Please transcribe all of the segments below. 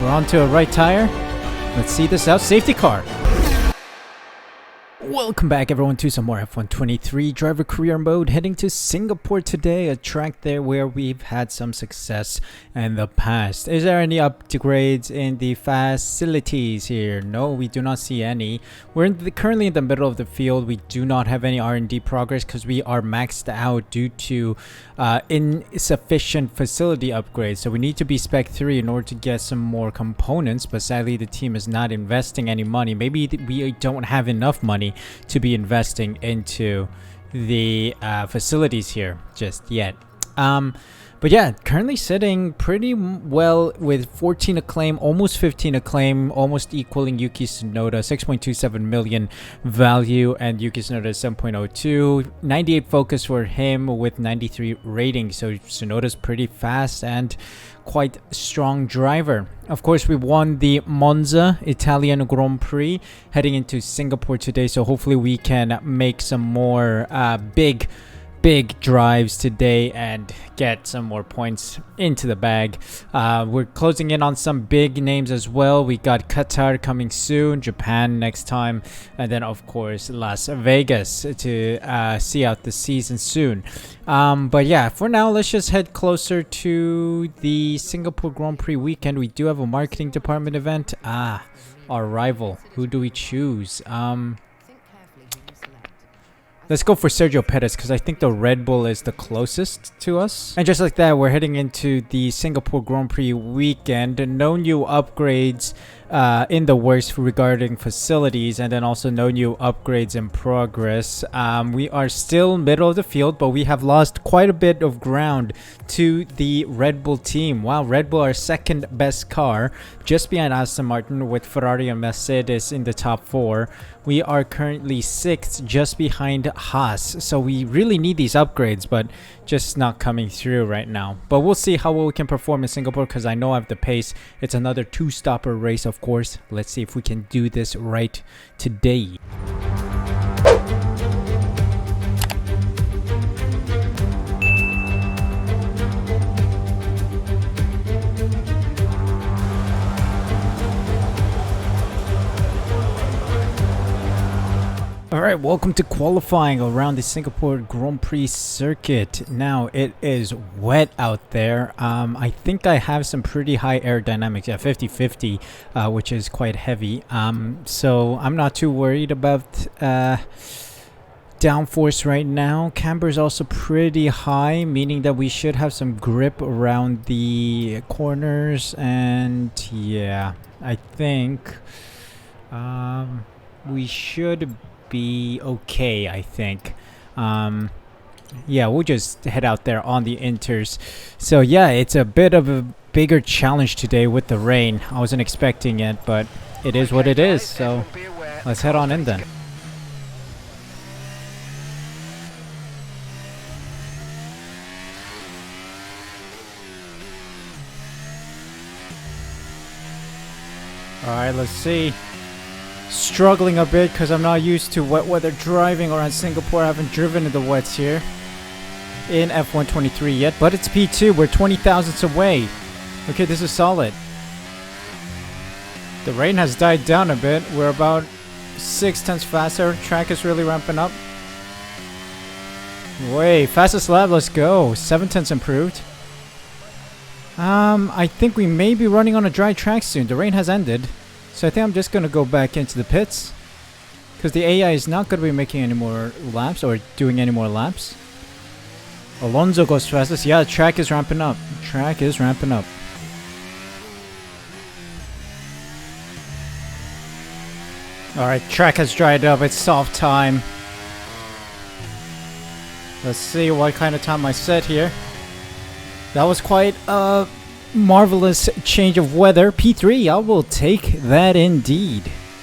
we're on to a right tire. Let's see this out. Safety car. Welcome back everyone to some more F123 driver career mode, heading to Singapore today, a track there where we've had some success in the past. Is there any upgrades in the facilities here? No, we do not see any. We're currently in the middle of the field. We do not have any R&D progress because we are maxed out due to insufficient facility upgrades. So we need to be spec 3 in order to get some more components, but sadly the team is not investing any money. Maybe we don't have enough money to be investing into the facilities here just yet. But yeah, currently sitting pretty well with 14 acclaim, almost 15 acclaim, almost equaling Yuki Tsunoda, 6.27 million value, and Yuki Tsunoda is 7.02. 98 focus for him with 93 rating. So Tsunoda's pretty fast and quite strong driver. Of course, we won the Monza Italian Grand Prix heading into Singapore today, so hopefully we can make some more big drives today and get some more points into the bag. We're closing in on some big names as well. We got Qatar coming soon, Japan next time, and then of course Las Vegas to see out the season soon. But yeah, for now let's just head closer to the Singapore Grand Prix weekend. We do have a marketing department event. Our rival, who do we choose? Let's go for Sergio Perez because I think the Red Bull is the closest to us. And just like that, we're heading into the Singapore Grand Prix weekend. No new upgrades in the works regarding facilities, and then also no new upgrades in progress. We are still middle of the field, but we have lost quite a bit of ground to the Red Bull team. Wow, Red Bull, our second best car, just behind Aston Martin, with Ferrari and Mercedes in the top 4. We are currently 6th, just behind Haas. So we really need these upgrades, but just not coming through right now. But we'll see how well we can perform in Singapore because I know I have the pace. It's another 2-stopper race, of course. Let's see if we can do this right today. Alright, welcome to qualifying around the Singapore Grand Prix circuit. Now, it is wet out there. I think I have some pretty high aerodynamics, 50-50, which is quite heavy. So I'm not too worried about downforce right now. Camber is also pretty high, meaning that we should have some grip around the corners. And yeah, I think we should be okay. I think yeah, we'll just head out there on the inters. So yeah, it's a bit of a bigger challenge today with the rain. I wasn't expecting it, but it is what it is. So let's head on in then. Alright, let's see. Struggling a bit because I'm not used to wet weather driving around Singapore. I haven't driven in the wets here in F123 yet, but it's P2. We're 20 thousandths away. Okay, this is solid. The rain has died down a bit. We're about 6 tenths faster. Track is really ramping up. Wait, fastest lap, let's go. 7 tenths improved. I think we may be running on a dry track soon. The rain has ended. So I think I'm just going to go back into the pits because the AI is not going to be making any more laps or doing any more laps. Alonso goes fastest. Yeah, the track is ramping up. Track is ramping up. Alright, track has dried up. It's soft time. Let's see what kind of time I set here. That was quite a marvelous change of weather. P3, I will take that indeed.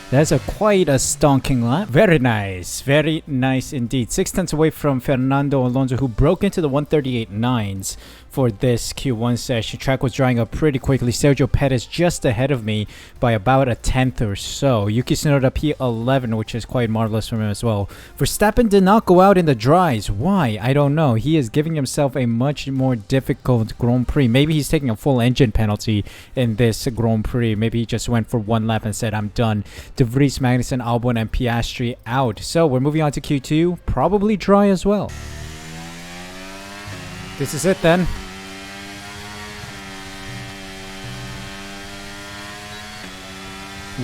That's quite a stonking lap. Very nice indeed. 6 tenths away from Fernando Alonso, who broke into the 138.9s for this Q1 session. Track was drying up pretty quickly. Sergio Perez just ahead of me by about a tenth or so. Yuki Tsunoda P11, which is quite marvelous from him as well. Verstappen did not go out in the dries. Why? I don't know. He is giving himself a much more difficult Grand Prix. Maybe he's taking a full engine penalty in this Grand Prix. Maybe he just went for one lap and said, I'm done. De Vries, Magnussen, Albon, and Piastri out. So we're moving on to Q2. Probably dry as well. This is it then.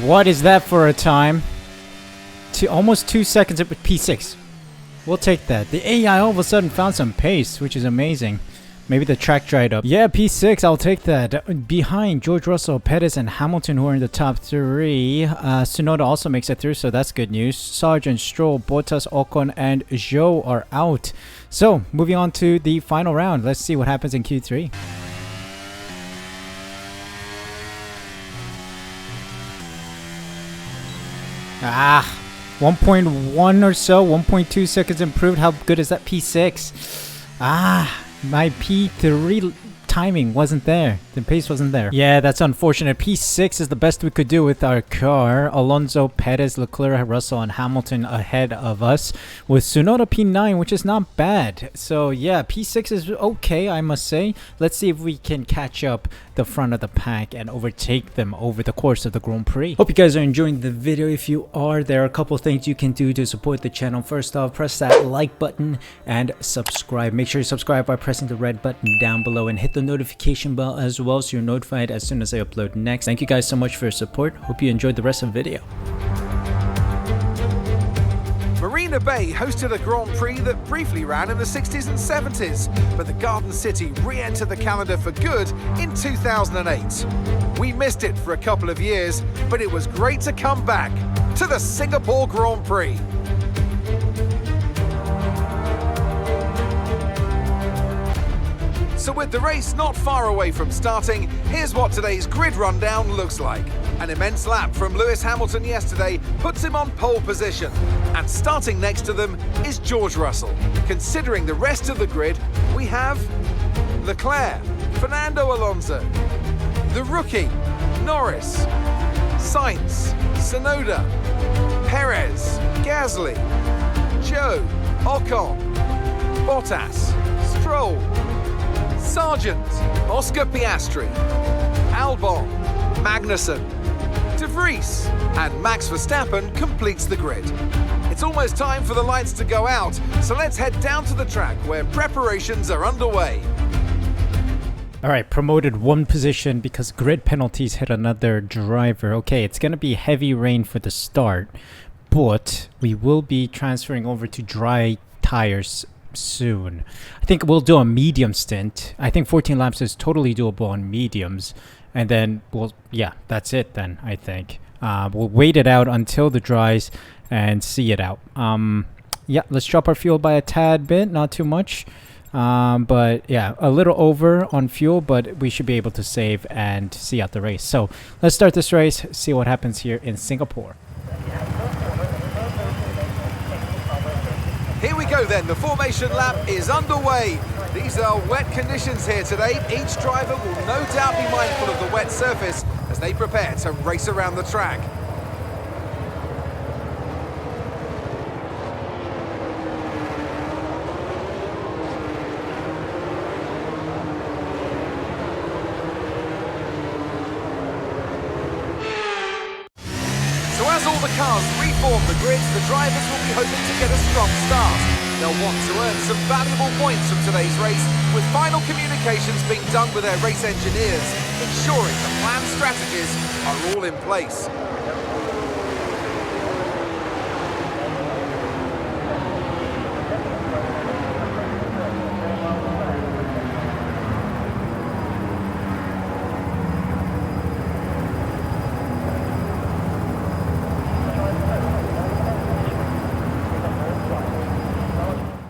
What is that for a time? Almost 2 seconds at P6. We'll take that. The AI all of a sudden found some pace, which is amazing. Maybe the track dried up. Yeah, P6, I'll take that. Behind George Russell, Perez, and Hamilton, who are in the top 3. Tsunoda also makes it through, so that's good news. Sargent, Stroll, Bottas, Ocon, and Zhou are out. So, moving on to the final round. Let's see what happens in Q3. Ah, 1.1 or so, 1.2 seconds improved. How good is that? P6. Ah, my P3 timing wasn't there. The pace wasn't there. Yeah, that's unfortunate. P6 is the best we could do with our car. Alonso, Perez, Leclerc, Russell, and Hamilton ahead of us. With Tsunoda P9, which is not bad. So yeah, P6 is okay, I must say. Let's see if we can catch up the front of the pack and overtake them over the course of the Grand Prix. Hope you guys are enjoying the video. If you are, there are a couple things you can do to support the channel. First off, press that like button and subscribe. Make sure you subscribe by pressing the red button down below and hit the notification bell as well so you're notified as soon as I upload next. Thank you guys so much for your support. Hope you enjoyed the rest of the video. Marina Bay hosted a Grand Prix that briefly ran in the 60s and 70s, but the Garden City re-entered the calendar for good in 2008. We missed it for a couple of years, but it was great to come back to the Singapore Grand Prix. So with the race not far away from starting, here's what today's grid rundown looks like. An immense lap from Lewis Hamilton yesterday puts him on pole position. And starting next to them is George Russell. Considering the rest of the grid, we have Leclerc, Fernando Alonso, the rookie, Norris, Sainz, Tsunoda, Perez, Gasly, Zhou, Ocon, Bottas, Stroll, Sargent, Oscar Piastri, Albon, Magnussen, De Vries, and Max Verstappen completes the grid. It's almost time for the lights to go out, so let's head down to the track where preparations are underway. Alright, promoted one position because grid penalties hit another driver. Okay, it's going to be heavy rain for the start, but we will be transferring over to dry tires soon. I think we'll do a medium stint. I think 14 laps is totally doable on mediums, and then yeah, that's it then. I think we'll wait it out until the dries and see it out. Yeah, let's drop our fuel by a tad bit, not too much, but yeah, a little over on fuel, but we should be able to save and see out the race. So let's start this race, see what happens here in Singapore. Here we go then, the formation lap is underway. These are wet conditions here today. Each driver will no doubt be mindful of the wet surface as they prepare to race around the track. So as all the cars reform the grids, the drivers will be hoping to get a strong start. They'll want to earn some valuable points from today's race, with final communications being done with their race engineers, ensuring the planned strategies are all in place.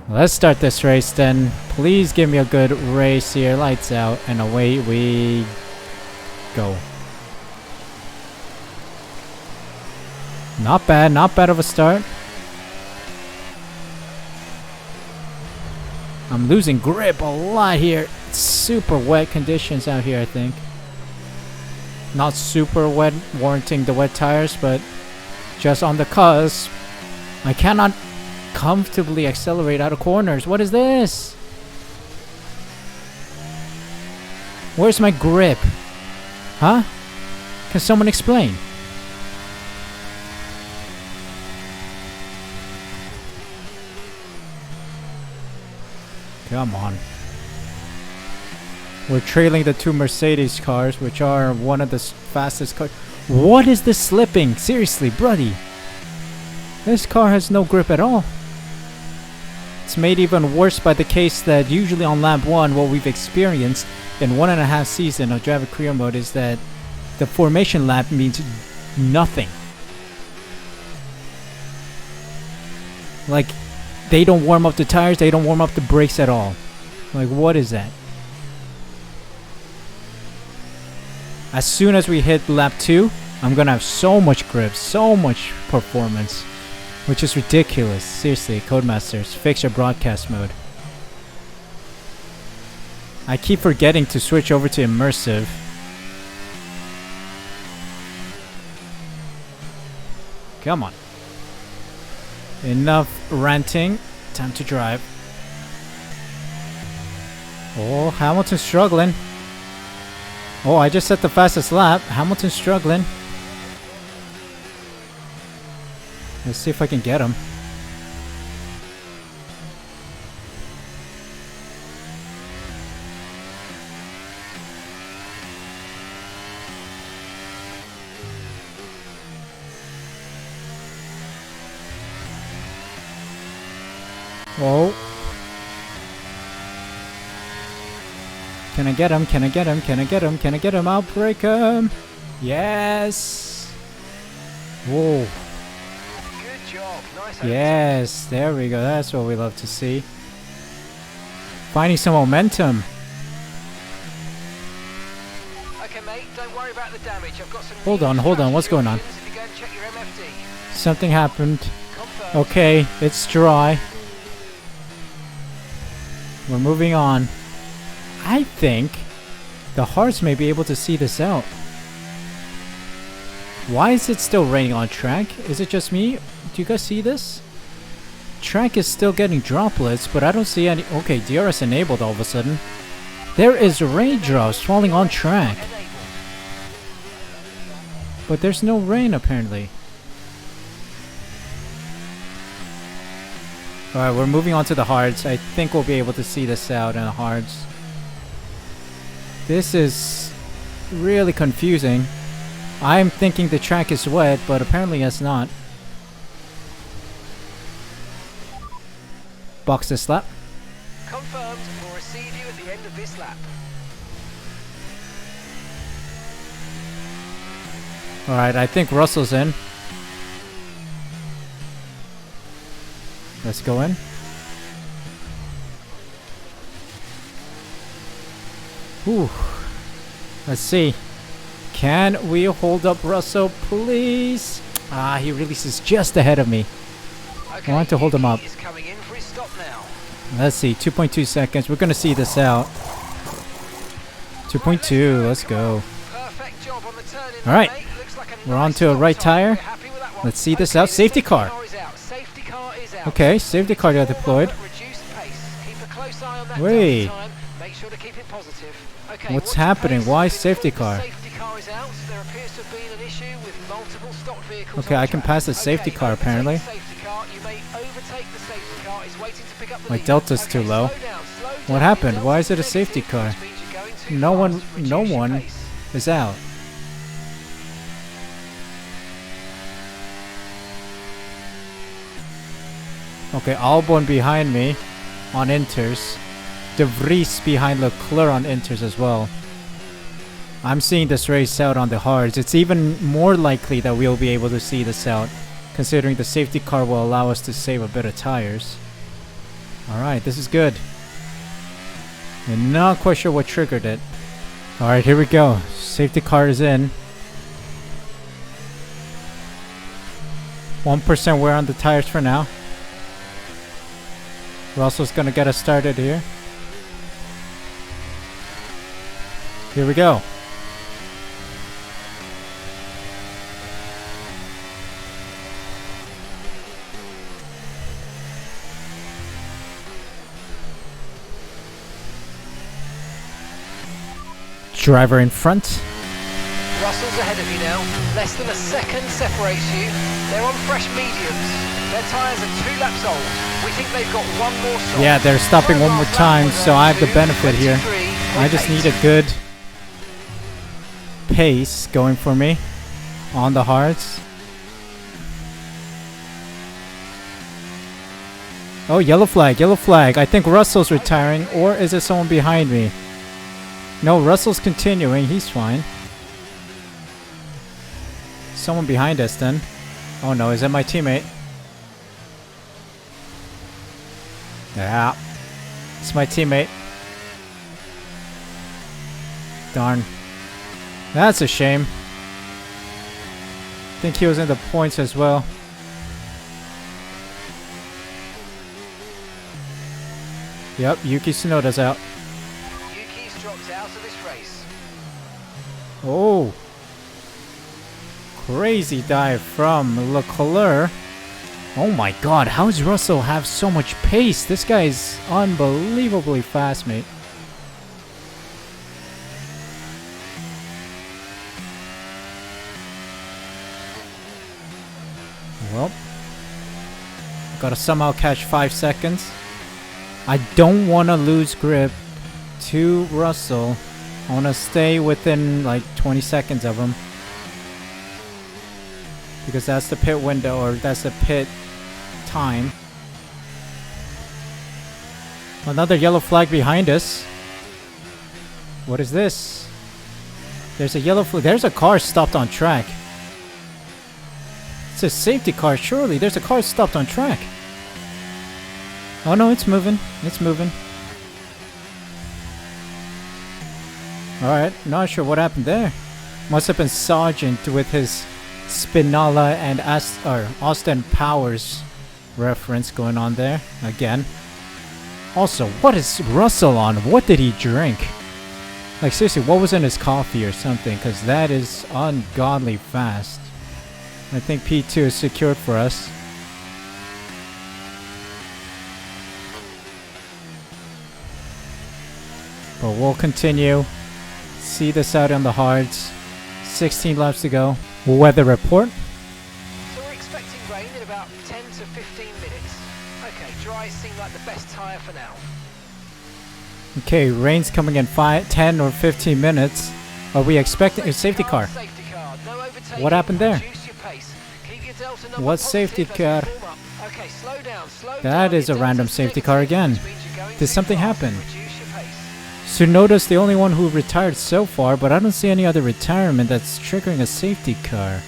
Let's start this race then. Please give me a good race here. Lights out and away we go. Not bad of a start. I'm losing grip a lot here. super wet conditions out here, I think. Not super wet, warranting the wet tires, but just on the cusp. I cannot comfortably accelerate out of corners. What is this? Where's my grip? Huh? Can someone explain? Come on. We're trailing the two Mercedes cars, which are one of the fastest cars. What is this slipping? Seriously, buddy. This car has no grip at all. It's made even worse by the case that usually on lap 1, what we've experienced in 1.5 season of driver career mode is that the formation lap means nothing. Like, they don't warm up the tires, they don't warm up the brakes at all. Like, what is that? As soon as we hit lap 2, I'm gonna have so much grip, so much performance, which is ridiculous. Seriously, Codemasters, fix your broadcast mode. I keep forgetting to switch over to immersive. Come on. Enough ranting. Time to drive. Oh, Hamilton's struggling. Oh, I just set the fastest lap. Hamilton's struggling. Let's see if I can get him. Oh. Can I get him? Can I get him? Can I get him? Can I get him? I'll break him. Yes. Whoa. Good job. Nice. Yes. There we go. That's what we love to see. Finding some momentum. Okay, mate. Don't worry about the damage. I've got some. Hold on. What's going on? If you go and check your MFD. Something happened. Confirmed. Okay, it's dry. We're moving on. I think the hearts may be able to see this out. Why is it still raining on track? Is it just me? Do you guys see this? Track is still getting droplets, but I don't see any. Okay, DRS enabled all of a sudden. There is raindrops falling on track. But there's no rain apparently. Alright, we're moving on to the hards. I think we'll be able to see this out in the hards. This is really confusing. I'm thinking the track is wet, but apparently it's not. Box this lap. Confirmed. We'll receive you at the end of this lap. Alright, I think Russell's in. Let's go in. Ooh. Let's see. Can we hold up Russell, please? Ah, he releases just ahead of me. Okay, I want to hold him up. Is coming in for his stop now. Let's see. 2.2 seconds. We're going to see this out. 2.2. Let's go. Perfect job on the turn in. All right. Looks like We're on to a right tire. Let's see this out. Safety car. Safety car is out. Okay, safety car got deployed. Reduced pace. Keep a close eye on that Wait. time. Make sure to keep it positive. Okay, What's watch the happening? pace. Why With safety the car? Safety car is out. There appears to have been an issue with multiple stock vehicles. Okay, on I can track. pass the safety Okay, car overtake apparently. the safety car. You may overtake the safety car. It's waiting to pick up the My lead. delta's Okay, too low. slow down. What Your happened? delta's Why is it a negative, safety car? which means you're going too No fast. one Reduce your pace. is out. Okay, Albon behind me on inters. De Vries behind Leclerc on inters as well. I'm seeing this race out on the hards. It's even more likely that we'll be able to see this out, considering the safety car will allow us to save a bit of tires. Alright, this is good. I'm not quite sure what triggered it. Alright, here we go. Safety car is in. 1% wear on the tires for now. Russell's gonna get us started here. Here we go. Driver in front. Russell's ahead of you now. Less than a second separates you. They're on fresh mediums. Their tyres are 2 laps old. We think they've got one more stop. Yeah, they're stopping one more time, so I have the benefit here. I just need a good pace going for me on the hards. Oh, yellow flag, yellow flag. I think Russell's retiring, or is it someone behind me? No, Russell's continuing. He's fine. Someone behind us then. Oh no, is that my teammate? Yeah. It's my teammate. Darn. That's a shame. I think he was in the points as well. Yep, Yuki Tsunoda's out. Yuki's dropped out of this race. Oh. Crazy dive from Leclerc. Oh my god, how does Russell have so much pace? This guy is unbelievably fast, mate. Well, gotta somehow catch 5 seconds. I don't want to lose grip to Russell. I want to stay within like 20 seconds of him. Because that's the pit window, or that's the pit time. Another yellow flag behind us. What is this? There's a yellow flag. There's a car stopped on track. It's a safety car, surely. There's a car stopped on track. Oh no, it's moving. It's moving. Alright, not sure what happened there. Must have been Sargent with his Spinella and Austin Powers reference going on there again. Also, what is Russell on? What did he drink? Like seriously, what was in his coffee or something? Because that is ungodly fast. I think P2 is secured for us. But we'll continue. See this out on the hards. 16 laps to go. Weather report. So we're expecting rain in about 10 to 15 minutes. Okay, dries seem like the best tyre for now. Okay, rain's coming in 10 or 15 minutes. Are we expecting a safety car? Safety car. No overtaking. What happened there? Reduce your pace. Keep your delta number What safety positive as car? you warm up. Okay, slow down, slow That down. is a Your random delta's safety negative, car again. which means you're going Did too something fast. happen? Reduce your pace. Tsunoda's the only one who retired so far, but I don't see any other retirement that's triggering a safety car.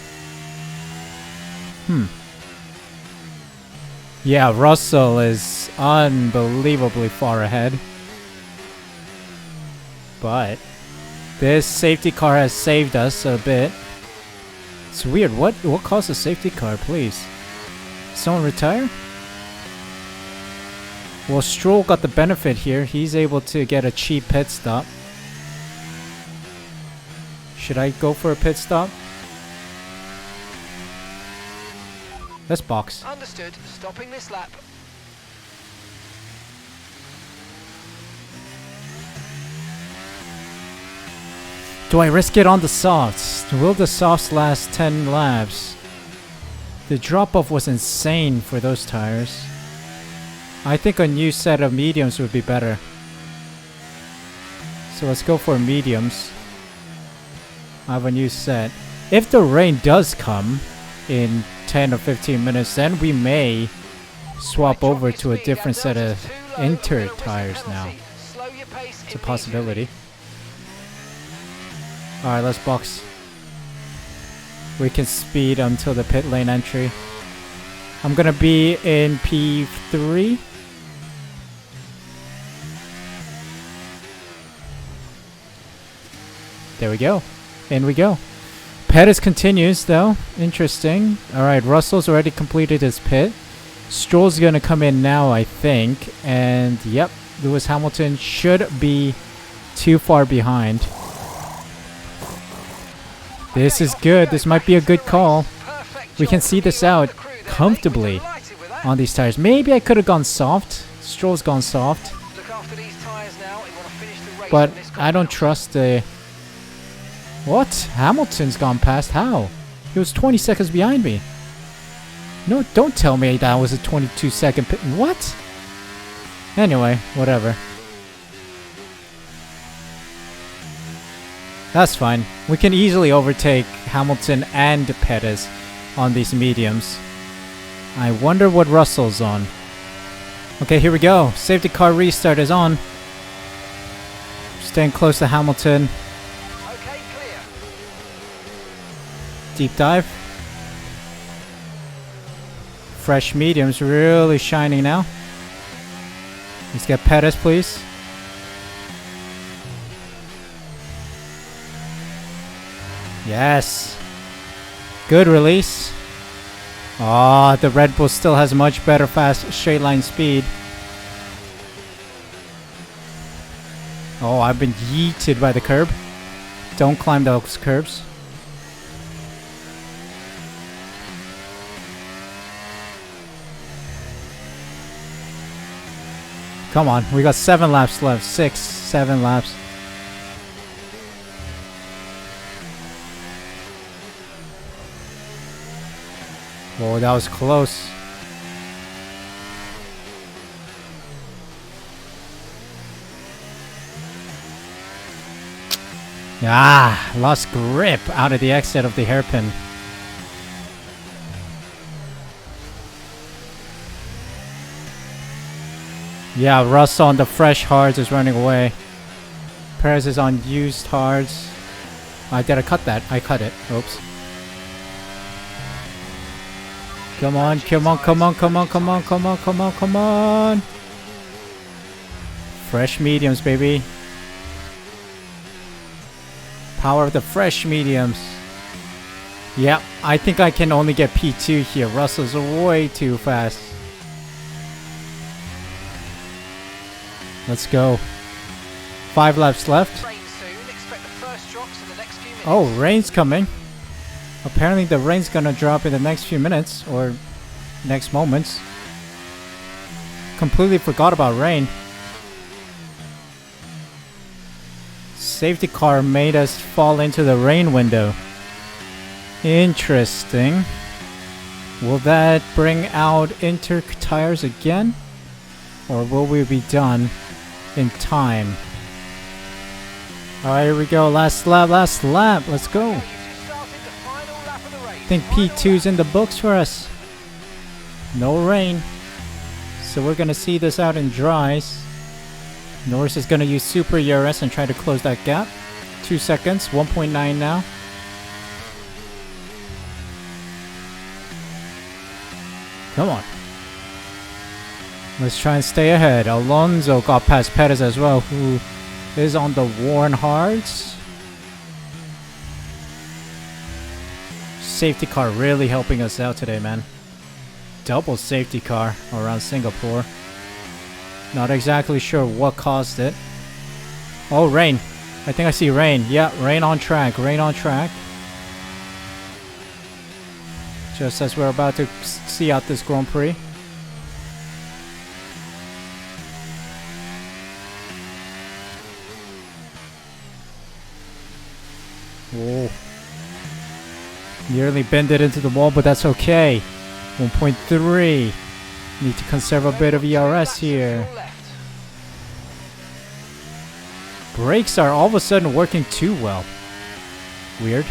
Yeah, Russell is unbelievably far ahead. But this safety car has saved us a bit. It's weird. What caused the safety car, please? Someone retire? Well, Stroll got the benefit here. He's able to get a cheap pit stop. Should I go for a pit stop? Let's box. Understood. Stopping this lap. Do I risk it on the softs? Will the softs last 10 laps? The drop-off was insane for those tires. I think a new set of mediums would be better. So let's go for mediums. I have a new set. If the rain does come in 10 or 15 minutes, then we may swap over to a different set of Inter tires now. It's a possibility. Alright, let's box. We can speed until the pit lane entry. I'm gonna be in P3. There we go. In we go. Pettis continues though. Interesting. Alright, Russell's already completed his pit. Stroll's gonna come in now, I think. And yep, Lewis Hamilton should be too far behind. This is good. This might be a good call. We can see this out comfortably on these tires. Maybe I could have gone soft. Stroll's gone soft. But I don't trust the... What? Hamilton's gone past. How? He was 20 seconds behind me. No, don't tell me that was a 22-second pit. What? Anyway, whatever. That's fine. We can easily overtake Hamilton and Perez on these mediums. I wonder what Russell's on. Okay, here we go. Safety car restart is on. Staying close to Hamilton. Okay, clear. Deep dive. Fresh mediums really shining now. Let's get Perez, please. Yes. Good release. Ah, the Red Bull still has much better fast straight line speed. Oh, I've been yeeted by the curb. Don't climb those curbs. Come on, we got 7 laps left. 6, 7 laps. Whoa, that was close. Ah, lost grip out of the exit of the hairpin. Yeah, Russell on the fresh hards is running away. Perez is on used hards. Did I cut that? I cut it. Oops. Come on, come on, come on, come on, come on, come on, come on, come on. Fresh mediums, baby. Power of the fresh mediums. Yeah, I think I can only get P2 here. Russell's way too fast. Let's go. 5 laps left. Oh, rain's coming. Apparently the rain's gonna drop in the next few minutes or next moments. Completely forgot about rain. Safety car made us fall into the rain window. Interesting. Will that bring out inter tires again? Or will we be done in time? Alright, here we go. Last lap, last lap. Let's go. I think P2's in the books for us. No rain. So we're going to see this out in dries. Norris is going to use Super ERS and try to close that gap. 2 seconds, 1.9 now. Come on. Let's try and stay ahead. Alonso got past Perez as well, who is on the worn hards. Safety car really helping us out today, man. Double safety car around Singapore. Not exactly sure what caused it. Oh, rain. I think I see rain. Yeah, rain on track. Rain on track. Just as we're about to see out this Grand Prix. Whoa. Nearly bent it into the wall, but that's okay. 1.3. Need to conserve a bit of ERS here. Brakes are all of a sudden working too well. Weird.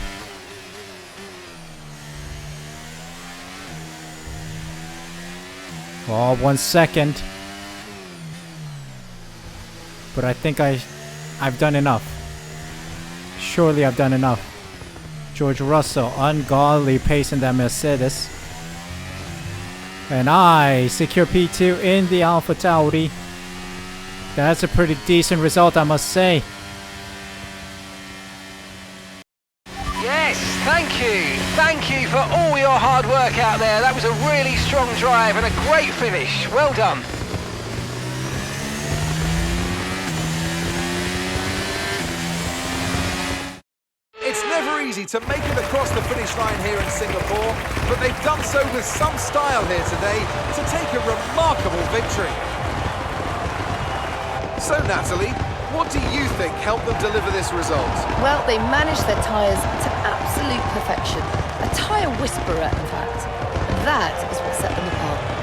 Oh, 1 second. But I think I've done enough. Surely I've done enough. George Russell, ungodly pace in that Mercedes. And I secure P2 in the Alpha Tauri. That's a pretty decent result, I must say. Yes, thank you. Thank you for all your hard work out there. That was a really strong drive and a great finish. Well done. It's never easy to make it across the finish line here in Singapore, but they've done so with some style here today to take a remarkable victory. So Natalie, what do you think helped them deliver this result? Well, they managed their tyres to absolute perfection. A tyre whisperer, in fact. And that is what set them apart.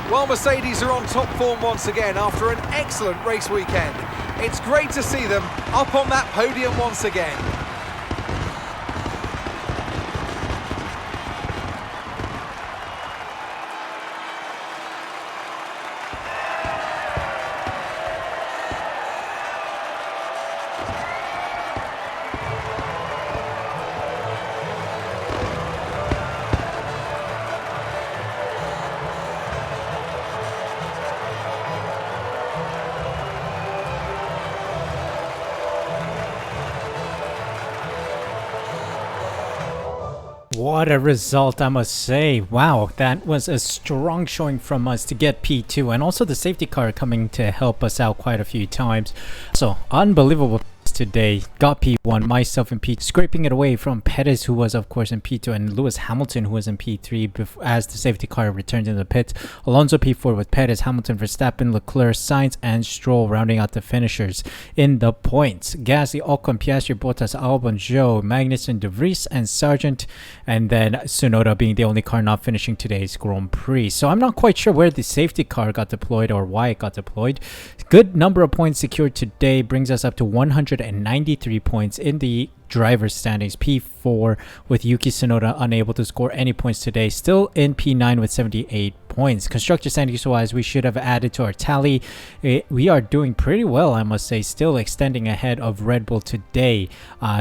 Well, Mercedes are on top form once again after an excellent race weekend. It's great to see them up on that podium once again. What a result, I must say. Wow, that was a strong showing from us to get P2, and also the safety car coming to help us out quite a few times. So unbelievable today. Got P1, myself in P2, scraping it away from Perez, who was of course in P2, and Lewis Hamilton, who was in P3 as the safety car returned into the pit. Alonso P4 with Perez, Hamilton, Verstappen, Leclerc, Sainz, and Stroll rounding out the finishers in the points. Gasly, Ocon, Piastri, Bottas, Albon, Zhou, Magnussen, De Vries, and Sargent, and then Tsunoda being the only car not finishing today's Grand Prix. So I'm not quite sure where the safety car got deployed or why it got deployed. Good number of points secured today brings us up to 193 points in the driver standings. P4 with Yuki Tsunoda unable to score any points today, still in P9 with 78 points. Constructor standings wise, we should have added to our tally. We are doing pretty well, I must say, still extending ahead of Red Bull today,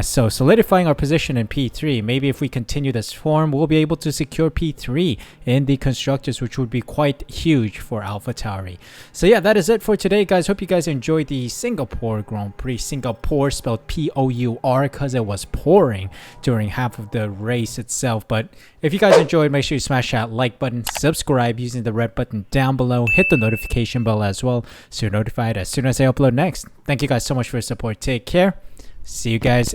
so solidifying our position in P3. Maybe if we continue this form, we'll be able to secure P3 in the constructors, which would be quite huge for AlphaTauri. So yeah, that is it for today, guys. Hope you guys enjoyed the Singapore Grand Prix. Singapore spelled P-O-U-R because it was pouring during half of the race itself. But if you guys enjoyed, make sure you smash that like button, subscribe using the red button down below, hit the notification bell as well so you're notified as soon as I upload next. Thank you guys so much for your support. Take care. See you guys